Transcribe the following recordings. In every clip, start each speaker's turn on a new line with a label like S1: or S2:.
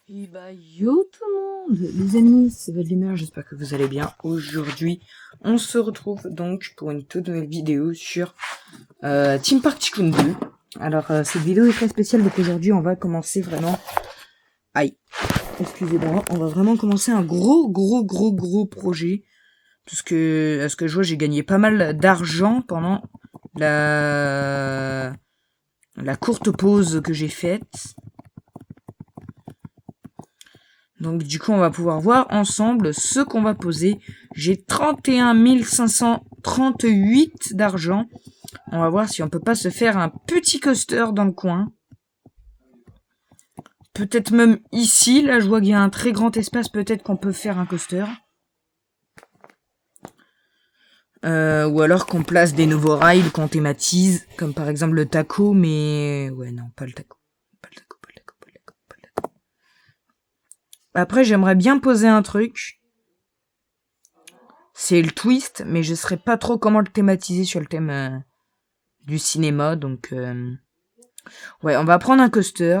S1: Et bah yo tout le monde, les amis, c'est Valdemar, j'espère que vous allez bien. Aujourd'hui, on se retrouve donc pour une toute nouvelle vidéo sur Team Park Tycoon 2. Alors cette vidéo est très spéciale, donc aujourd'hui on va commencer vraiment... Aïe, excusez-moi, on va vraiment commencer un gros projet. Parce que, à ce que je vois, j'ai gagné pas mal d'argent pendant la courte pause que j'ai faite. Donc du coup, on va pouvoir voir ensemble ce qu'on va poser. J'ai 31 538 d'argent. On va voir si on peut pas se faire un petit coaster dans le coin. Peut-être même ici. Là, je vois qu'il y a un très grand espace. Peut-être qu'on peut faire un coaster. Ou alors qu'on place des nouveaux rails qu'on thématise. Comme par exemple le taco. Mais ouais, non, pas le taco. Après, j'aimerais bien poser un truc. C'est le twist, mais je saurais pas trop comment le thématiser sur le thème du cinéma, donc ouais, on va prendre un coaster.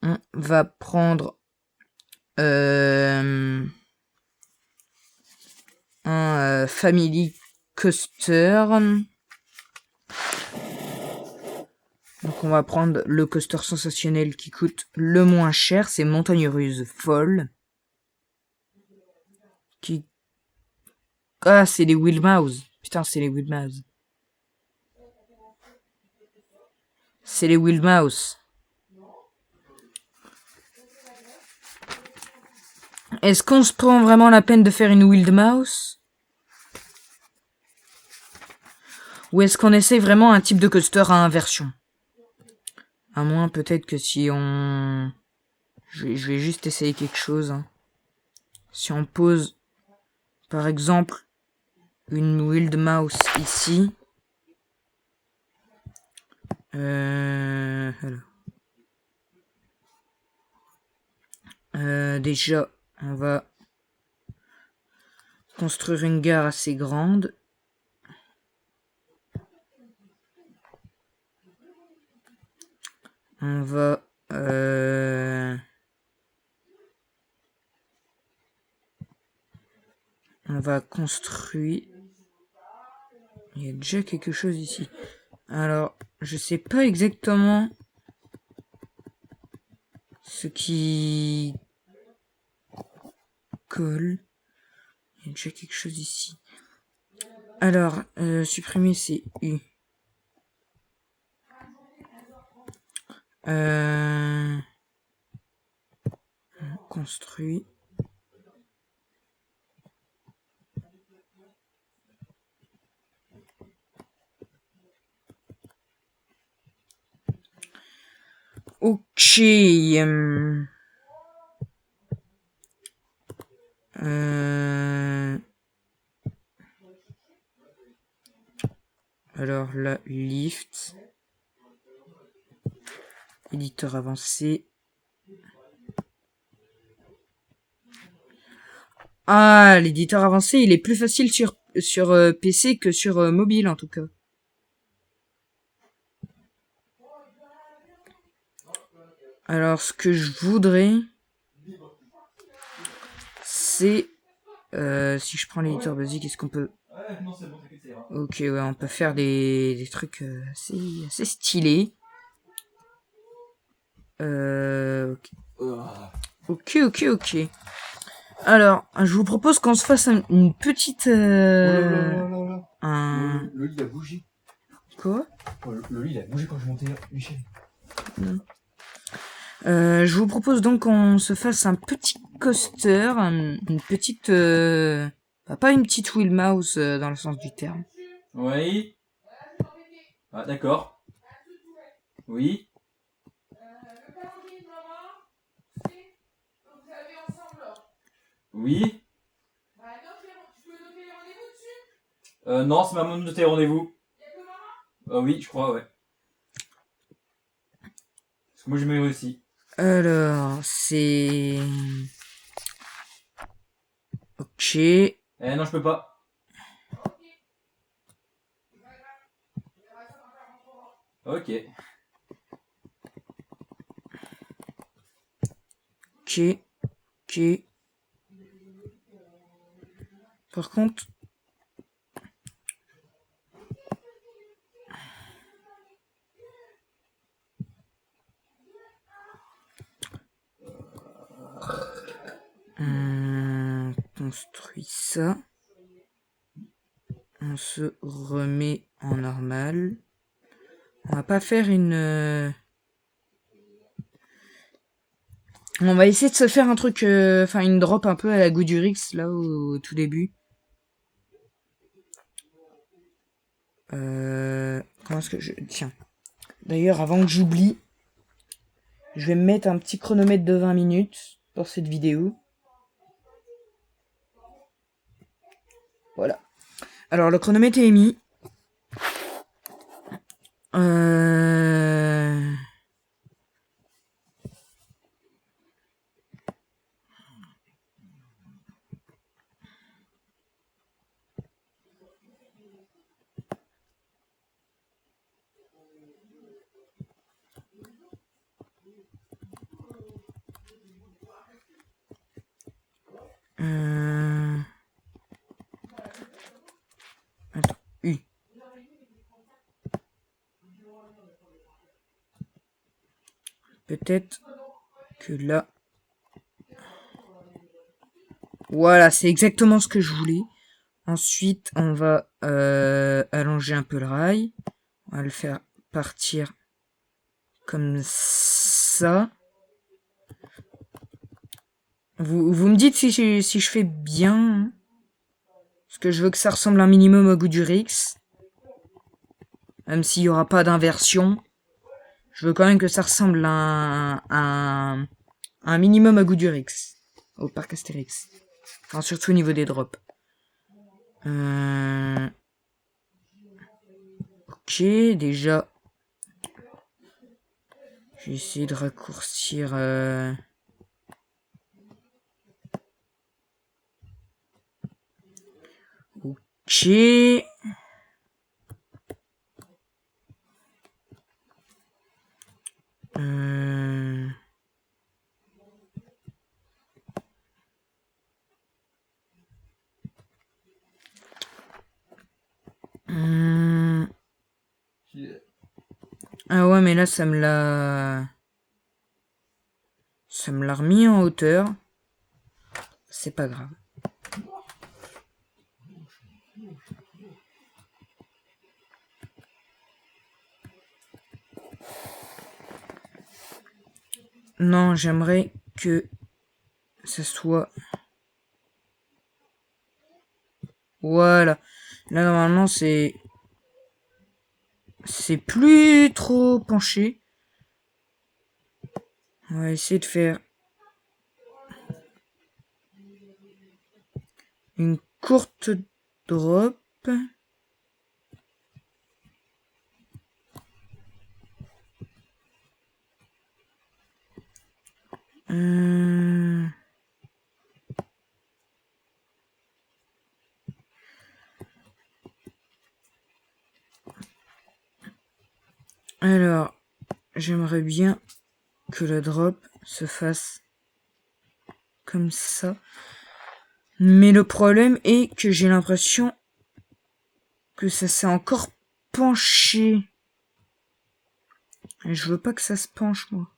S1: On va prendre un family coaster. Donc on va prendre le coaster sensationnel qui coûte le moins cher, c'est Montagne Russe Folle. Ah, c'est les Wheelmouse. Putain, c'est les Wheelmouse. C'est les Wheelmouse. Est-ce qu'on se prend vraiment la peine de faire une Wheelmouse? Ou est-ce qu'on essaie vraiment un type de coaster à inversion? À moins peut-être que si on... Je vais juste essayer quelque chose. Hein. Si on pose, par exemple, une Wild Mouse ici. Voilà. Déjà, on va construire une gare assez grande. On va... on va construire... Il y a déjà quelque chose ici. Alors, je sais pas exactement ce qui colle. Il y a déjà quelque chose ici. Alors, supprimer c'est U. Construit. Ok. Alors là, lift. Éditeur avancé. Ah, l'éditeur avancé, il est plus facile sur PC que sur mobile en tout cas. Alors, ce que je voudrais, c'est... si je prends l'éditeur basique, est-ce qu'on peut... Ok, ouais, on peut faire des trucs assez stylés. Ok. Alors, je vous propose qu'on se fasse une petite...
S2: Le lit a bougé.
S1: Quoi?
S2: Le lit a bougé quand je montais, Michel.
S1: Je vous propose donc qu'on se fasse un petit coaster, une petite... pas une petite wheel mouse dans le sens du terme.
S2: Oui. Ah, d'accord. Oui. Oui. Non, c'est maman de tes rendez-vous. Oui, je crois, ouais. Parce que moi j'ai mes aussi.
S1: Alors, c'est... Ok.
S2: Non, je peux pas. Ok.
S1: Ok. Ok. Par contre... On construit ça. On se remet en normal. On va pas faire une... On va essayer de se faire un truc... Enfin, une drop un peu à la Goudurix, là, au tout début. Comment est-ce que je... Tiens. D'ailleurs, avant que j'oublie, je vais me mettre un petit chronomètre de 20 minutes pour cette vidéo. Voilà. Alors, le chronomètre est mis. Attends. U. Peut-être que là... Voilà, c'est exactement ce que je voulais. Ensuite, on va allonger un peu le rail. On va le faire partir comme ça. Vous me dites si je fais bien. Parce que je veux que ça ressemble un minimum au Goudurix. Même s'il n'y aura pas d'inversion. Je veux quand même que ça ressemble à un minimum à Goudurix. Au parc Astérix. Enfin, surtout au niveau des drops. Ok, déjà. Je vais essayer de raccourcir... Ok. Ah ouais, mais là, ça me l'a remis en hauteur. C'est pas grave. Non, j'aimerais que ça soit... Voilà. Là, normalement, c'est plus trop penché. On va essayer de faire une courte drop. Alors, j'aimerais bien que la drop se fasse comme ça. Mais le problème est que j'ai l'impression que ça s'est encore penché. Et je veux pas que ça se penche, moi.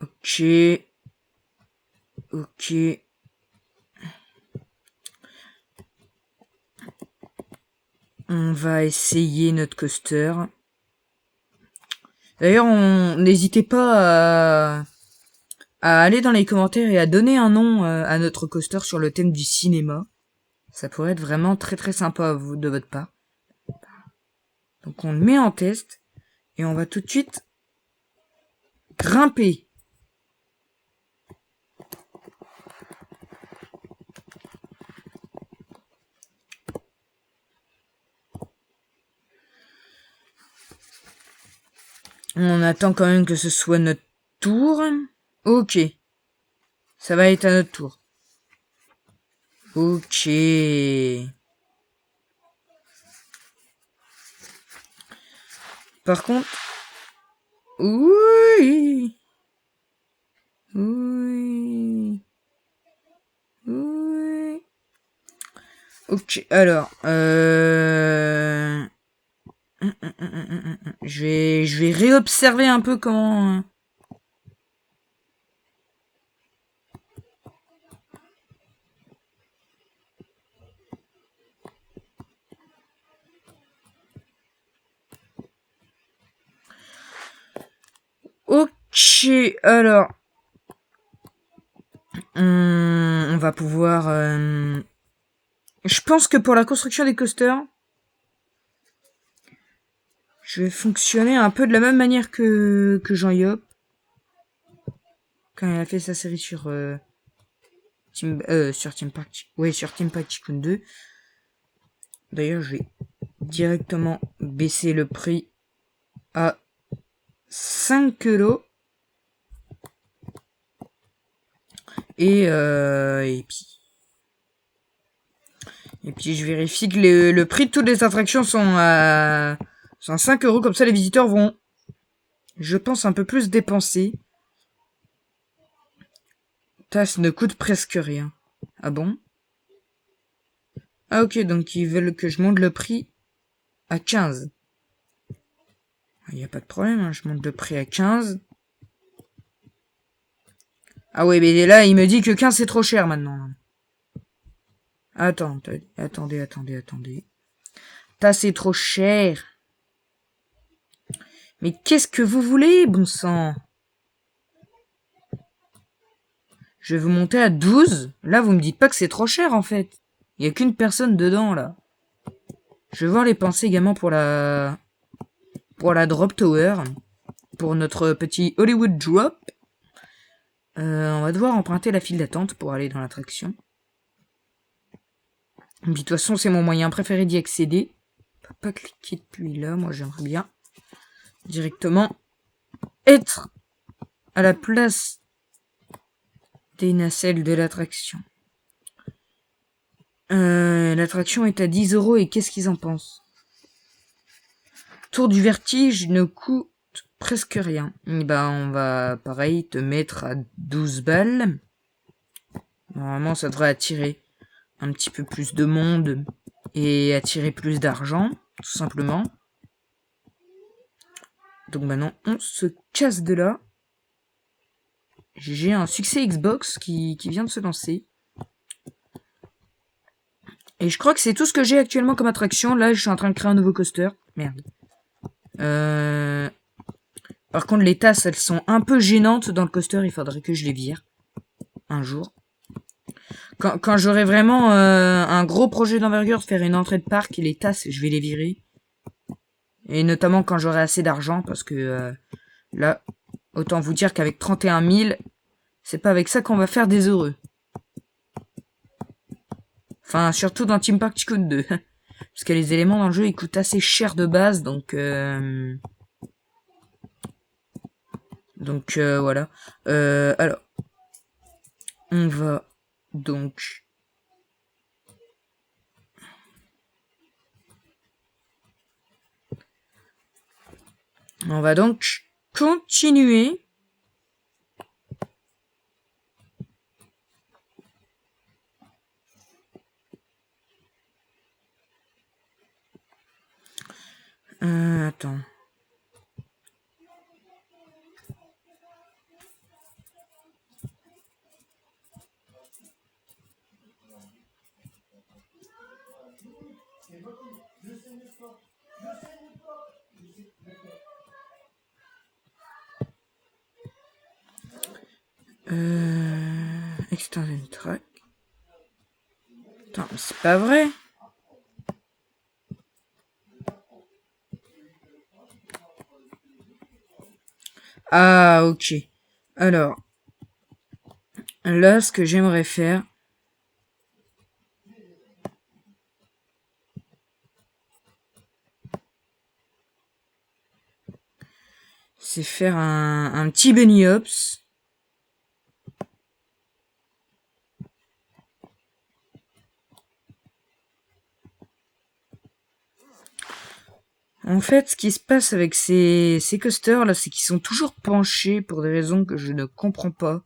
S1: Ok. Ok. On va essayer notre coaster. D'ailleurs, n'hésitez pas à aller dans les commentaires et à donner un nom à notre coaster sur le thème du cinéma. Ça pourrait être vraiment très très sympa à vous, de votre part. Donc on le met en test et on va tout de suite grimper. On attend quand même que ce soit notre tour. Ok. Ça va être à notre tour. Ok. Par contre... Oui. Oui. Oui. Ok, alors... Je vais réobserver un peu comment... Ok, alors... on va pouvoir... Je pense que pour la construction des coasters, je vais fonctionner un peu de la même manière que Jean-Yop. Quand il a fait sa série sur... sur Team Park... Ouais, sur Team Park Tycoon 2. D'ailleurs, je vais directement baisser le prix à 5 €. Et puis je vérifie que le prix de toutes les attractions sont à 5 €. Comme ça, les visiteurs vont, je pense, un peu plus dépenser. TAS ne coûte presque rien. Ah bon? Ah ok, donc ils veulent que je monte le prix à 15. Il n'y a pas de problème, hein, je monte le prix à 15. Ah ouais, mais là, il me dit que 15 c'est trop cher maintenant. Attendez. TAS c'est trop cher. Mais qu'est-ce que vous voulez, bon sang? Je vais vous monter à 12. Là, vous me dites pas que c'est trop cher, en fait. Il y a qu'une personne dedans, là. Je vais voir les pensées également pour la Drop Tower. Pour notre petit Hollywood Drop. On va devoir emprunter la file d'attente pour aller dans l'attraction. De toute façon, c'est mon moyen préféré d'y accéder. On peut pas cliquer depuis là. Moi, j'aimerais bien directement être à la place des nacelles de l'attraction. L'attraction est à 10 € et qu'est-ce qu'ils en pensent? Tour du vertige ne coûte presque rien. Et ben, on va, pareil, te mettre à 12 balles. Normalement, ça devrait attirer un petit peu plus de monde et attirer plus d'argent, tout simplement. Donc maintenant, on se casse de là. J'ai un succès Xbox qui vient de se lancer. Et je crois que c'est tout ce que j'ai actuellement comme attraction. Là, je suis en train de créer un nouveau coaster. Merde. Par contre, les tasses, elles sont un peu gênantes dans le coaster. Il faudrait que je les vire un jour. Quand j'aurai vraiment un gros projet d'envergure de faire une entrée de parc, les tasses, je vais les virer. Et notamment quand j'aurai assez d'argent, parce que là, autant vous dire qu'avec 31 000, c'est pas avec ça qu'on va faire des heureux. Enfin, surtout dans Team Park Tycoon 2. Parce que les éléments dans le jeu, ils coûtent assez cher de base, donc... voilà. Alors, on va donc... continuer. Attends. Extended track. Attends, mais c'est pas vrai. Ah, ok. Alors, là, ce que j'aimerais faire, c'est faire un petit bunny hops. En fait, ce qui se passe avec ces coasters là, c'est qu'ils sont toujours penchés pour des raisons que je ne comprends pas.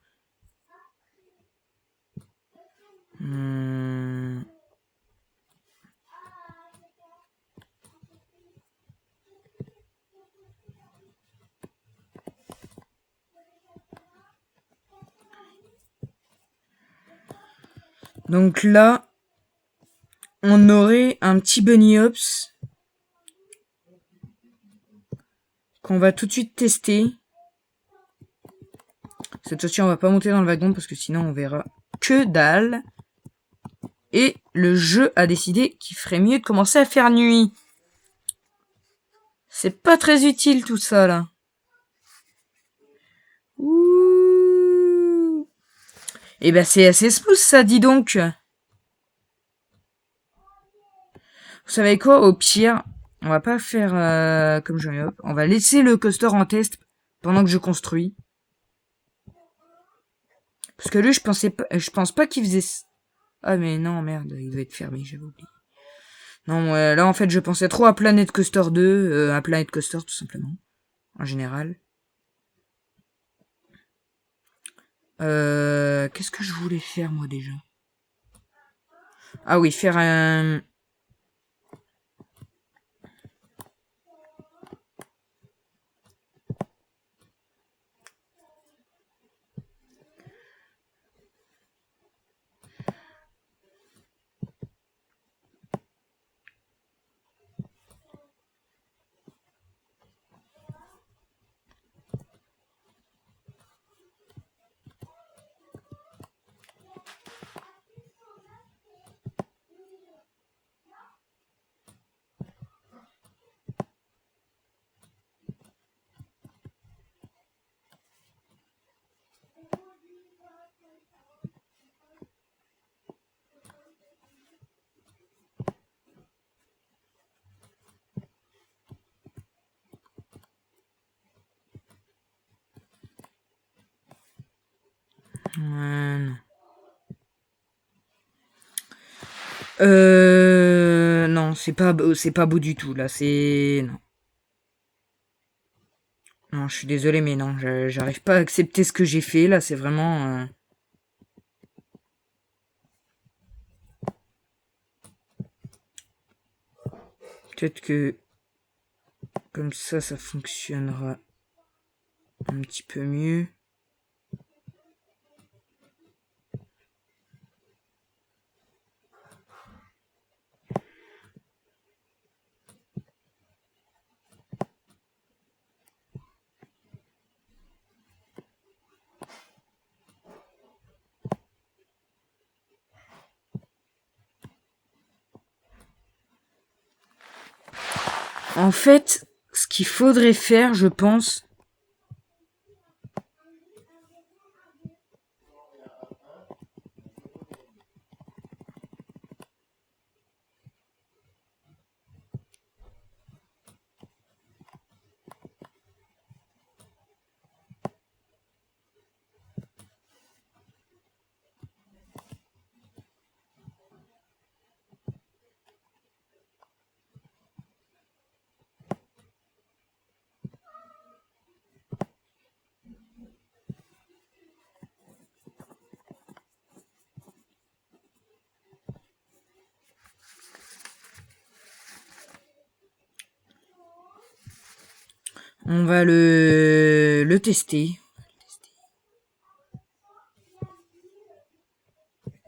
S1: Donc là, on aurait un petit bunny hops qu'on va tout de suite tester. Cette fois-ci, on va pas monter dans le wagon parce que sinon on verra que dalle. Et le jeu a décidé qu'il ferait mieux de commencer à faire nuit. C'est pas très utile tout ça là. Ouh. Et ben c'est assez smooth ça, dis donc. Vous savez quoi, au pire, on va pas faire comme Johnny Hop. On va laisser le coaster en test pendant que je construis. Parce que lui, je pense pas qu'il faisait. Ah mais non, merde, il doit être fermé, j'avais oublié. Non, là en fait, je pensais trop à Planet Coaster 2, à Planet Coaster tout simplement, en général. Qu'est-ce que je voulais faire moi déjà? Ah oui, faire un. Non. Non, c'est pas beau du tout là. C'est non. Non, je suis désolé, mais non, j'arrive pas à accepter ce que j'ai fait là. C'est vraiment. Peut-être que comme ça fonctionnera un petit peu mieux. En fait, ce qu'il faudrait faire, je pense. On va le tester.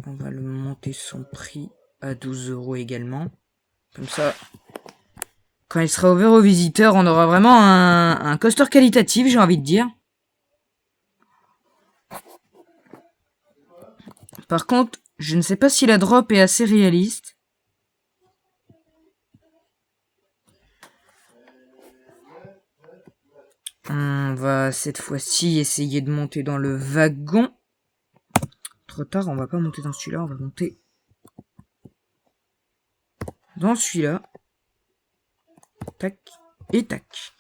S1: On va le monter son prix à 12 € également. Comme ça, quand il sera ouvert aux visiteurs, on aura vraiment un coaster qualitatif, j'ai envie de dire. Par contre, je ne sais pas si la drop est assez réaliste. On va cette fois-ci essayer de monter dans le wagon. Trop tard, on va pas monter dans celui-là, on va monter dans celui-là. Tac et tac.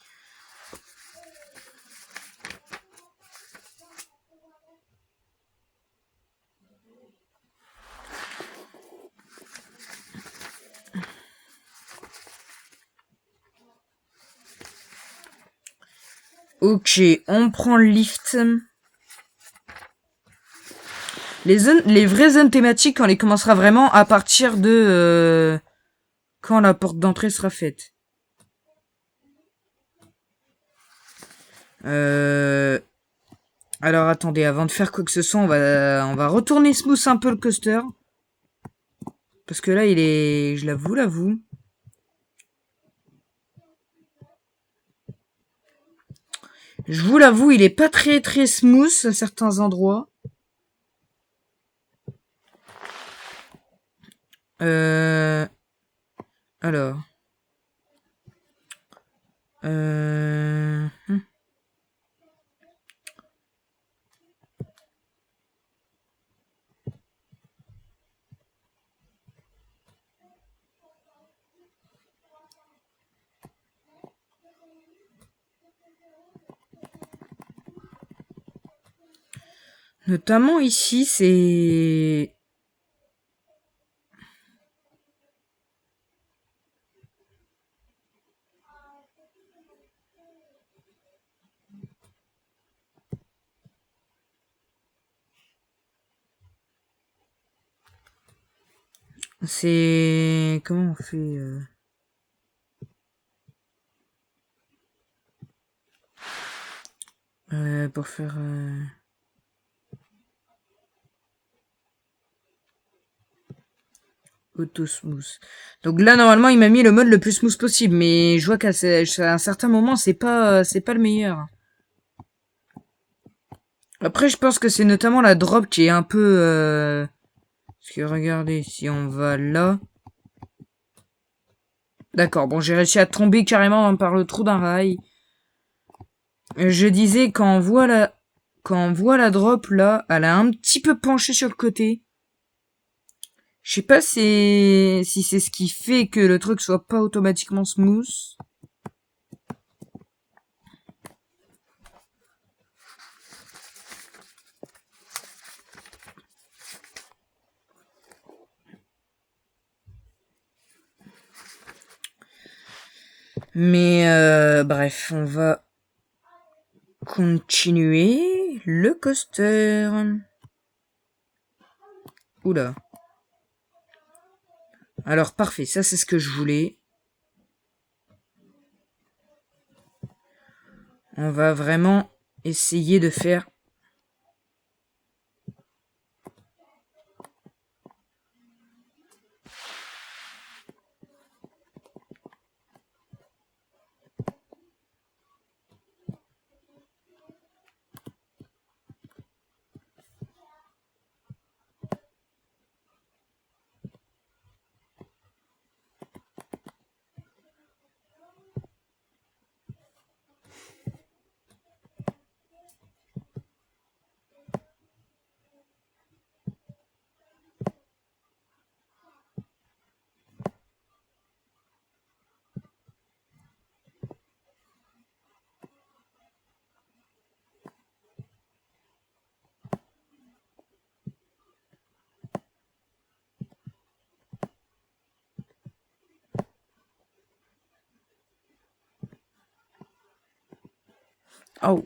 S1: Ok, on prend le lift. Les vraies zones thématiques, on les commencera vraiment à partir de quand la porte d'entrée sera faite. Alors attendez, avant de faire quoi que ce soit, on va retourner smooth un peu le coaster. Parce que là, il est... Je l'avoue. Je vous l'avoue, il est pas très très smooth à certains endroits. Alors. Notamment ici, c'est... C'est... Comment on fait pour faire... Auto smooth. Donc là, normalement, il m'a mis le mode le plus smooth possible, mais je vois qu'à un certain moment, c'est pas le meilleur. Après, je pense que c'est notamment la drop qui est un peu... Parce que regardez, si on va là... D'accord, bon, j'ai réussi à tomber carrément par le trou d'un rail. Je disais, quand on voit la drop, là, elle a un petit peu penché sur le côté. Je sais pas si c'est ce qui fait que le truc soit pas automatiquement smooth. Mais bref, on va continuer le coaster. Oula. Alors parfait, ça c'est ce que je voulais. On va vraiment essayer de faire... Oh.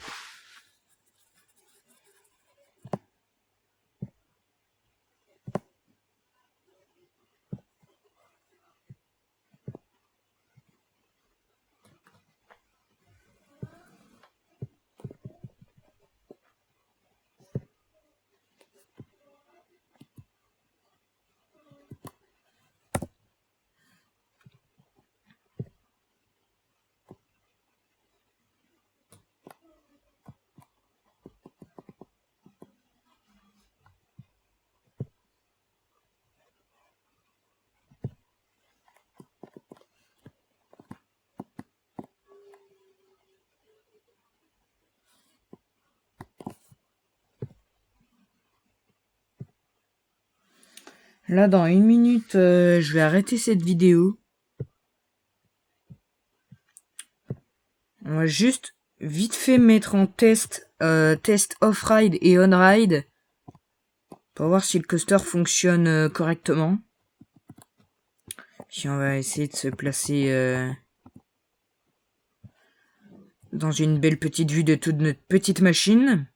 S1: Là, dans 1 minute, je vais arrêter cette vidéo. On va juste vite fait mettre en test off-ride et on-ride pour voir si le coaster fonctionne correctement. Puis on va essayer de se placer dans une belle petite vue de toute notre petite machine.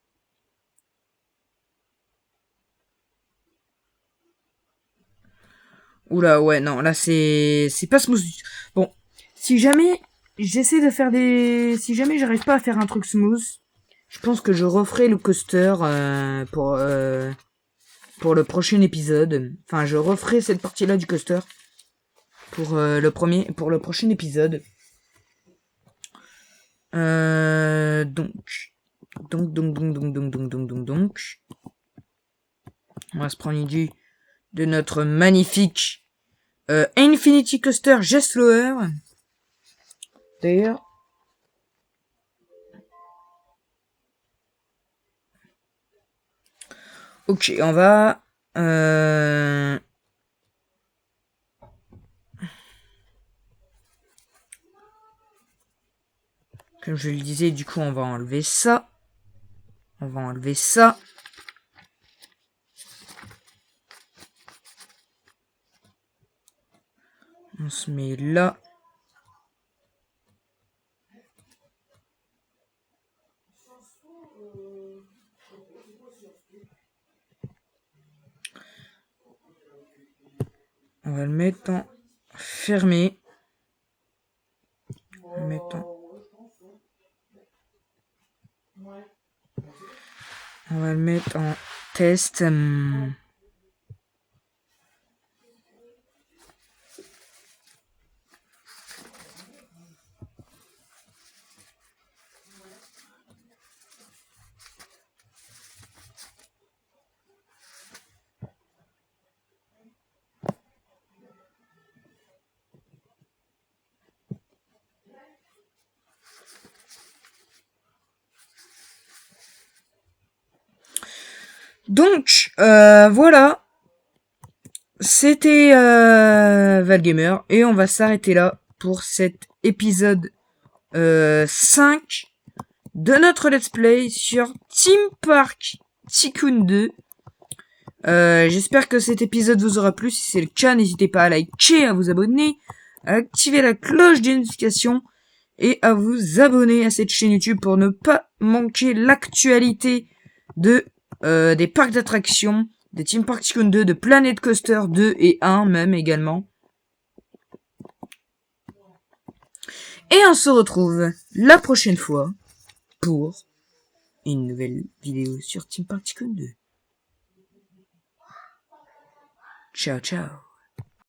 S1: Oula, ouais, non, là c'est pas smooth. Bon, si jamais j'essaie de faire si jamais j'arrive pas à faire un truc smooth, je pense que je referai le coaster pour le prochain épisode. Enfin, je referai cette partie-là du coaster pour le prochain épisode. Donc, on va se prendre une vue de notre magnifique Infinity Coaster Jet-Slower. D'ailleurs, ok, on va comme je le disais, du coup, on va enlever ça. On va enlever ça. On se met là. On va le mettre en fermé. On va le mettre en test. Donc, voilà. C'était Valgamer. Et on va s'arrêter là pour cet épisode 5 de notre let's play sur Theme Park Tycoon 2. J'espère que cet épisode vous aura plu. Si c'est le cas, n'hésitez pas à liker, à vous abonner, à activer la cloche des notifications et à vous abonner à cette chaîne YouTube pour ne pas manquer l'actualité de des parcs d'attractions, de Theme Park Tycoon 2, de Planet Coaster 2 et 1 même également. Et on se retrouve la prochaine fois pour une nouvelle vidéo sur Theme Park Tycoon 2. Ciao, ciao.